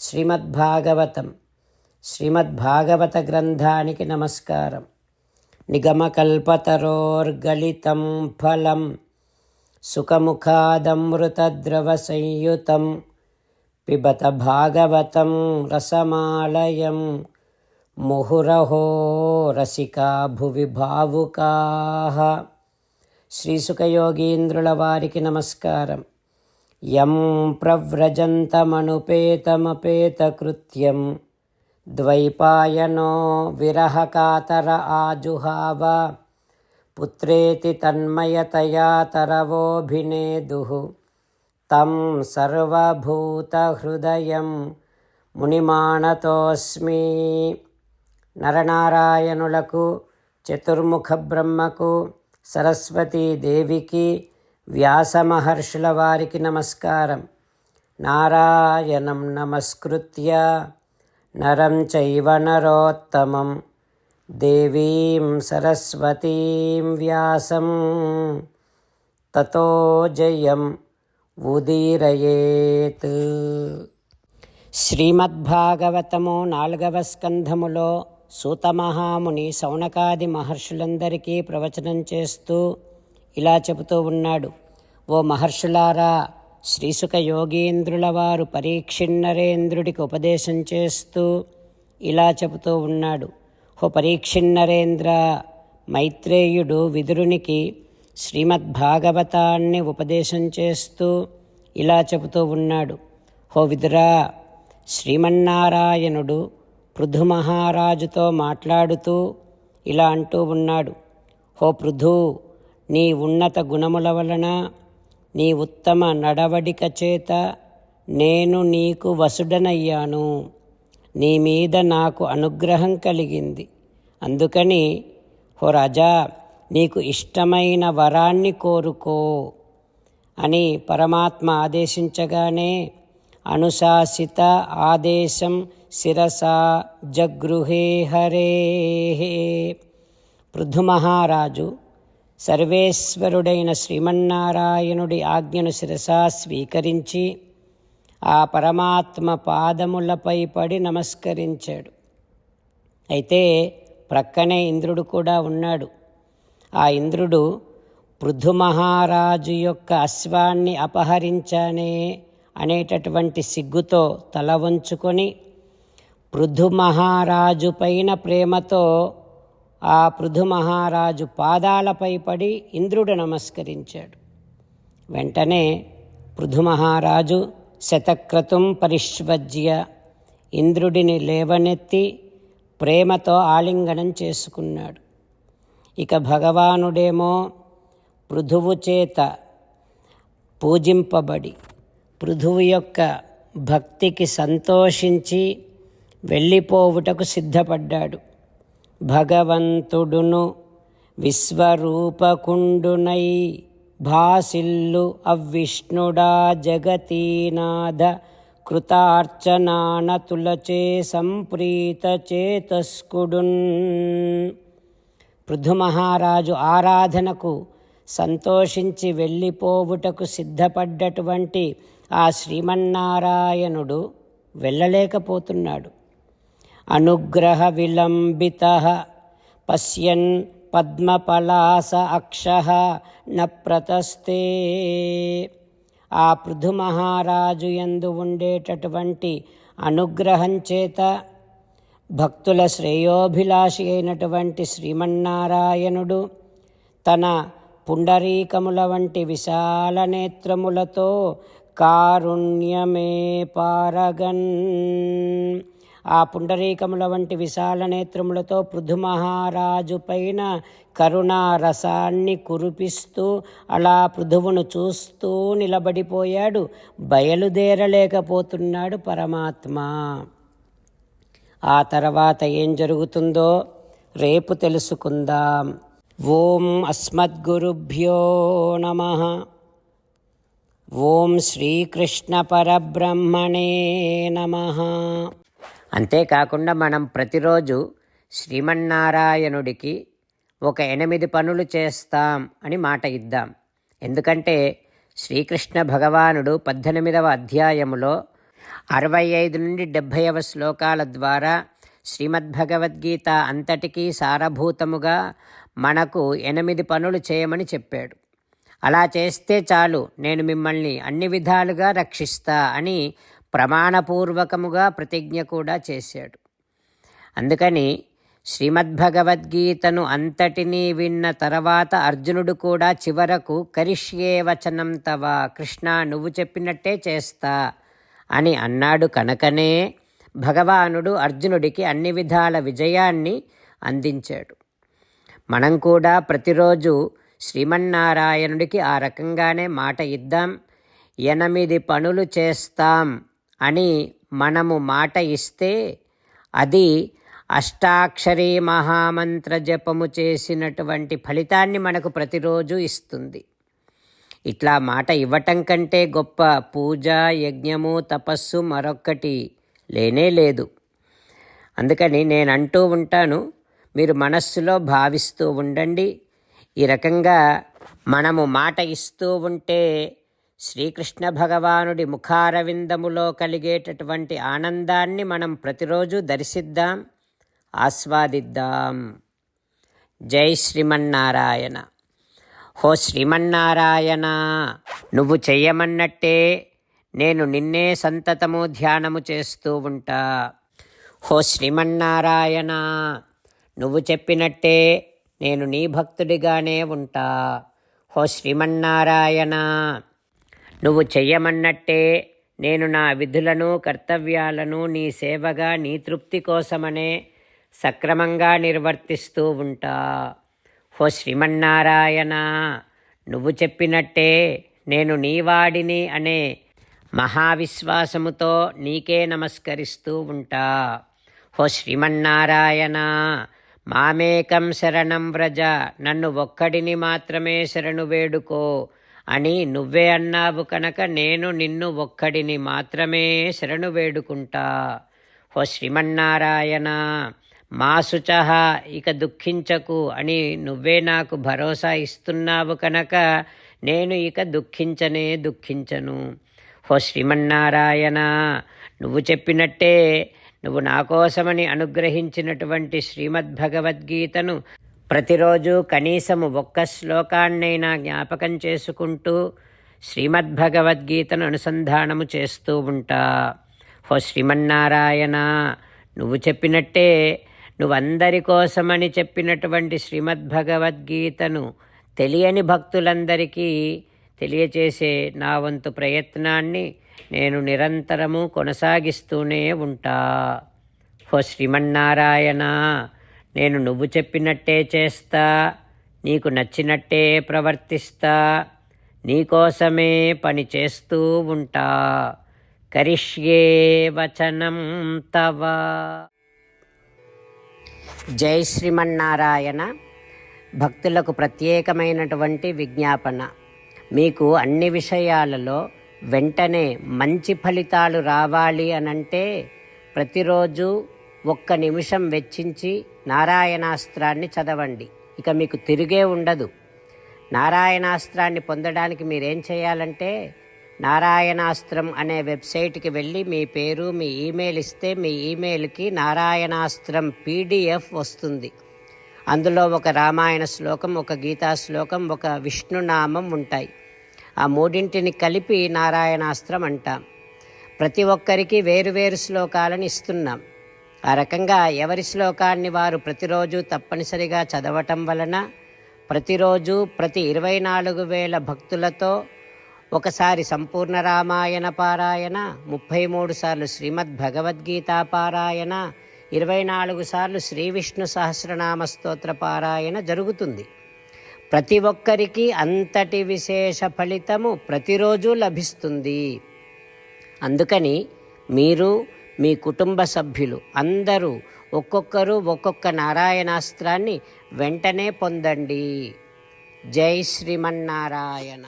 శ్రీమద్భాగవతం శ్రీమద్భాగవత గ్రంథానికి నమస్కారం. నిగమకల్పతరోర్గలితం ఫలం సుఖముఖాదమృతద్రవ సంయుతం పిబత భాగవతం రసమాలయం ముహురహో రసికా భువి భావుకాః. శ్రీసుఖయోగీంద్రుల వారికి నమస్కారం. యం ప్రవ్రజంతమనుపేతమపేతకృత్యం ద్వైపాయనో విరహకాతర ఆజుహావ పుత్రేతి తన్మయతయా తరవోభినేదుః తం సర్వభూతహృదయం మునిమానతోస్మి. నరనారాయణులకు, చతుర్ముఖ బ్రహ్మకు, సరస్వతీదేవికి, వ్యాసమహర్షుల వారికి నమస్కారం. నారాయణం నమస్కృత్య నరం చైవ నరోత్తమం దేవీం సరస్వతీం వ్యాసం తతో జయం ఉదీరయేత్. శ్రీమద్భాగవతము 4వ స్కంధములో సూతమహాముని శౌనకాది మహర్షులందరికీ ప్రవచనం చేస్తూ ఇలా చెబుతూ ఉన్నాడు. ఓ మహర్షులారా, శ్రీసుఖ యోగీంద్రుల వారు పరీక్షిన్నరేంద్రుడికి ఉపదేశం చేస్తూ ఇలా చెబుతూ ఉన్నాడు. ఓ పరీక్షిన్నరేంద్ర, మైత్రేయుడు విదురునికి శ్రీమద్భాగవతాన్ని ఉపదేశం చేస్తూ ఇలా చెబుతూ ఉన్నాడు. ఓ విదురా, శ్రీమన్నారాయణుడు పృథు మహారాజుతో మాట్లాడుతూ ఇలా అంటూ ఉన్నాడు. ఓ పృథు, నీ ఉన్నత గుణముల వలన, నీ ఉత్తమ నడవడిక చేత నేను నీకు వసుడనయ్యాను. నీ మీద నాకు అనుగ్రహం కలిగింది. అందుకని ఓ రాజా, నీకు ఇష్టమైన వరాన్ని కోరుకో అని పరమాత్మ ఆదేశించగానే అనుశాసిత ఆదేశం శిరసా జగృహే హరే. పృథు మహారాజు సర్వేశ్వరుడైన శ్రీమన్నారాయణుడి ఆజ్ఞను శిరసా స్వీకరించి ఆ పరమాత్మ పాదములపై పడి నమస్కరించాడు. అయితే ప్రక్కనే ఇంద్రుడు కూడా ఉన్నాడు. ఆ ఇంద్రుడు పృథు మహారాజు యొక్క అశ్వాన్ని అపహరించానే అనేటటువంటి సిగ్గుతో తల వంచుకొని పృథు మహారాజు పైన ప్రేమతో ఆ పృథు మహారాజు పాదాలపై పడి ఇంద్రుడు నమస్కరించాడు. వెంటనే పృథు మహారాజు శతక్రతుం పరిష్వజ్య ఇంద్రుడిని లేవనెత్తి ప్రేమతో ఆలింగనం చేసుకున్నాడు. ఇక భగవానుడేమో పృథువు చేత పూజింపబడి పృథువు యొక్క భక్తికి సంతోషించి వెళ్ళిపోవుటకు సిద్ధపడ్డాడు. భగవంతుడును విశ్వరూపకుండునై భాసిల్లు అవిష్ణుడా జగతీనాథ కృతార్చనానతులచే సంప్రీత చేతస్కుడున్. పృథు మహారాజు ఆరాధనకు సంతోషించి వెళ్ళిపోవుటకు సిద్ధపడ్డటువంటి ఆ శ్రీమన్నారాయణుడు వెళ్ళలేకపోతున్నాడు. అనుగ్రహ విలంబితః పశ్యన్ పద్మపలాస అక్షః న ప్రతస్తే. ఆ పృథు మహారాజు యందు ఉండేటటువంటి అనుగ్రహం చేత భక్తుల శ్రేయోభిలాషి అయినటువంటి శ్రీమన్నారాయణుడు తన పుండరీకముల వంటి విశాల నేత్రములతో కారుణ్యమే పారగన్. ఆ పుండరీకముల వంటి విశాల నేత్రములతో పృథు మహారాజు పైన కరుణారసాన్ని కురిపిస్తూ అలా పృథువును చూస్తూ నిలబడిపోయాడు. బయలుదేరలేకపోతున్నాడు పరమాత్మ. ఆ తర్వాత ఏం జరుగుతుందో రేపు తెలుసుకుందాం. ఓం అస్మద్గురుభ్యో నమః. ఓం శ్రీకృష్ణ పరబ్రహ్మణే నమః. అంతేకాకుండా మనం ప్రతిరోజు శ్రీమన్నారాయణుడికి ఒక 8 పనులు చేస్తాం అని మాట ఇద్దాం. ఎందుకంటే శ్రీకృష్ణ భగవానుడు 18వ అధ్యాయములో 65 నుండి 70వ శ్లోకాల ద్వారా శ్రీమద్భగవద్గీత అంతటికీ సారభూతముగా మనకు 8 పనులు చేయమని చెప్పాడు. అలా చేస్తే చాలు, నేను మిమ్మల్ని అన్ని విధాలుగా రక్షిస్తా అని ప్రమాణపూర్వకముగా ప్రతిజ్ఞ కూడా చేశాడు. అందుకని శ్రీమద్భగవద్గీతను అంతటినీ విన్న తర్వాత అర్జునుడు కూడా చివరకు కరిష్యే వచనం తవ, కృష్ణ నువ్వు చెప్పినట్టే చేస్తా అని అన్నాడు. కనుకనే భగవానుడు అర్జునుడికి అన్ని విధాల విజయాన్ని అందించాడు. మనం కూడా ప్రతిరోజు శ్రీమన్నారాయణుడికి ఆ రకంగానే మాట ఇద్దాం. 8 పనులు చేస్తాం అని మనము మాట ఇస్తే అది అష్టాక్షరీ మహామంత్ర జపము చేసినటువంటి ఫలితాన్ని మనకు ప్రతిరోజు ఇస్తుంది. ఇట్లా మాట ఇవ్వటం కంటే గొప్ప పూజ, యజ్ఞము, తపస్సు మరొక్కటి లేనే లేదు. అందుకని నేను అంటూ ఉంటాను, మీరు మనస్సులో భావిస్తూ ఉండండి. ఈ రకంగా మనము మాట ఇస్తూ ఉంటే శ్రీకృష్ణ భగవానుడి ముఖారవిందములో కలిగేటటువంటి ఆనందాన్ని మనం ప్రతిరోజు దర్శిద్దాం, ఆస్వాదిద్దాం. జై శ్రీమన్నారాయణ. హో శ్రీమన్నారాయణ, నువ్వు చెయ్యమన్నట్టే నేను నిన్నే సంతతము ధ్యానము చేస్తూ ఉంటా. హో శ్రీమన్నారాయణ, నువ్వు చెప్పినట్టే నేను నీ భక్తుడిగానే ఉంటా. హో శ్రీమన్నారాయణ, నువ్వు చెయ్యమన్నట్టే నేను నా విధులను, కర్తవ్యాలను నీ సేవగా, నీ తృప్తి కోసమనే సక్రమంగా నిర్వర్తిస్తూ ఉంటా. హో శ్రీమన్నారాయణ, నువ్వు చెప్పినట్టే నేను నీవాడిని అనే మహావిశ్వాసముతో నీకే నమస్కరిస్తూ ఉంటా. హో శ్రీమన్నారాయణ, మామేకం శరణం వ్రజ, నన్ను ఒక్కడిని మాత్రమే శరణు వేడుకో అని నువ్వే అన్నావు కనుక నేను నిన్ను ఒక్కడిని మాత్రమే శరణు వేడుకుంటా. హో శ్రీమన్నారాయణ, మా శుచః, ఇక దుఃఖించకు అని నువ్వే నాకు భరోసా ఇస్తున్నావు కనుక నేను ఇక దుఃఖించను. హో శ్రీమన్నారాయణ, నువ్వు చెప్పినట్టే నువ్వు నా కోసమని అనుగ్రహించినటువంటి శ్రీమద్భగవద్గీతను ప్రతిరోజు కనీసము 1 శ్లోకాన్నైనా జ్ఞాపకం చేసుకుంటూ శ్రీమద్భగవద్గీతను అనుసంధానము చేస్తూ ఉంటా. హో శ్రీమన్నారాయణ, నువ్వు చెప్పినట్టే నువ్వందరి కోసమని చెప్పినటువంటి శ్రీమద్భగవద్గీతను తెలియని భక్తులందరికీ తెలియచేసే నా వంతు ప్రయత్నాన్ని నేను నిరంతరము కొనసాగిస్తూనే ఉంటా. హో శ్రీమన్నారాయణ, నేను నువ్వు చెప్పినట్టే చేస్తా, నీకు నచ్చినట్టే ప్రవర్తిస్తా, నీకోసమే పని చేస్తూ ఉంటా. కరిష్యే వచనం తవ. జై శ్రీమన్నారాయణ. భక్తులకు ప్రత్యేకమైనటువంటి విజ్ఞాపన. మీకు అన్ని విషయాలలో వెంటనే మంచి ఫలితాలు రావాలి అనంటే ప్రతిరోజు 1 నిమిషం వెచ్చించి నారాయణాస్త్రాన్ని చదవండి. ఇక మీకు తిరిగే ఉండదు. నారాయణాస్త్రాన్ని పొందడానికి మీరేం చేయాలంటే నారాయణాస్త్రం అనే వెబ్సైట్కి వెళ్ళి మీ పేరు, మీ ఈమెయిల్ ఇస్తే మీ ఈమెయిల్కి నారాయణాస్త్రం PDF వస్తుంది. అందులో ఒక రామాయణ శ్లోకం, ఒక గీతా శ్లోకం, ఒక విష్ణునామం ఉంటాయి. ఆ 3ంటిని కలిపి నారాయణాస్త్రం అంటాం. ప్రతి ఒక్కరికి వేరువేరు శ్లోకాలను ఇస్తున్నాం. ఆ రకంగా ఎవరి శ్లోకాన్ని వారు ప్రతిరోజు తప్పనిసరిగా చదవటం వలన ప్రతిరోజు ప్రతి 24,000 భక్తులతో ఒకసారి సంపూర్ణ రామాయణ పారాయణ, 33 సార్లు శ్రీమద్భగవద్గీత పారాయణ, 24 సార్లు శ్రీ విష్ణు సహస్రనామ స్తోత్ర పారాయణ జరుగుతుంది. ప్రతి ఒక్కరికి అంతటి విశేష ఫలితము ప్రతిరోజు లభిస్తుంది. అందుకని మీరు, మీ కుటుంబ సభ్యులు అందరూ ఒక్కొక్కరు ఒక్కొక్క నారాయణాస్త్రాన్ని వెంటనే పొందండి. జై శ్రీమన్నారాయణ.